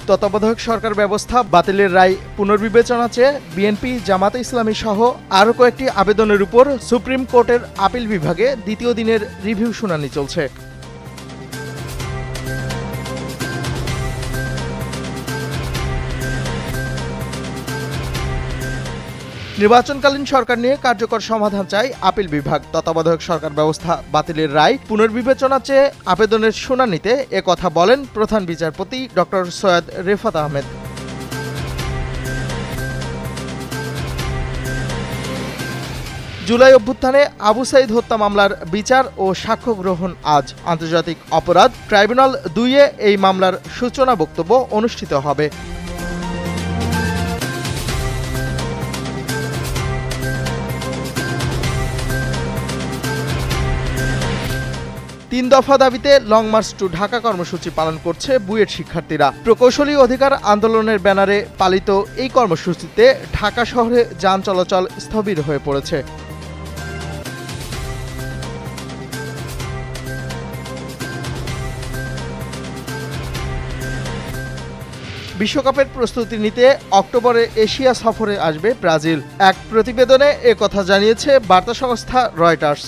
তত্ত্বাবধায়ক সরকার ব্যবস্থা বাতিলের রায় পুনর্বিবেচনা চেয়ে বিএনপি, জামাতে ইসলামী সহ আরও কয়েকটি আবেদনের উপর সুপ্রিম কোর্টের আপিল বিভাগে দ্বিতীয় দিনের রিভিউ শুনানি চলছে। নির্বাচনকালীন সরকার নিয়ে কার্যকর সমাধান চায় আপিল বিভাগ। তত্ত্বাবধায়ক সরকার ব্যবস্থা বাতিলের রায় পুনর্বিবেচনা চেয়ে আবেদনের শুনানিতে একথা বলেন প্রধান বিচারপতি ড. সৈয়দ রেফাত আহমেদ। জুলাই অভ্যুত্থানে আবু সাঈদ হত্যা মামলার বিচার ও সাক্ষ্য গ্রহণ আজ। আন্তর্জাতিক অপরাধ ট্রাইব্যুনাল ২-এ এই মামলার সূচনা বক্তব্য অনুষ্ঠিত হবে। ৩ দফা দাবিতে লং মার্চ টু ঢাকা কর্মসূচি পালন করছে বুয়েট শিক্ষার্থীরা। প্রকৌশলী অধিকার আন্দোলনের ব্যানারে পালিত এই কর্মসূচিতে ঢাকা শহরে যান চলাচল স্থবির হয়ে পড়েছে। বিশ্বকাপের প্রস্তুতি নিতে অক্টোবরে এশিয়া সফরে আসবে ব্রাজিল। এক প্রতিবেদনে একথা জানিয়েছে বার্তা সংস্থা রয়টার্স।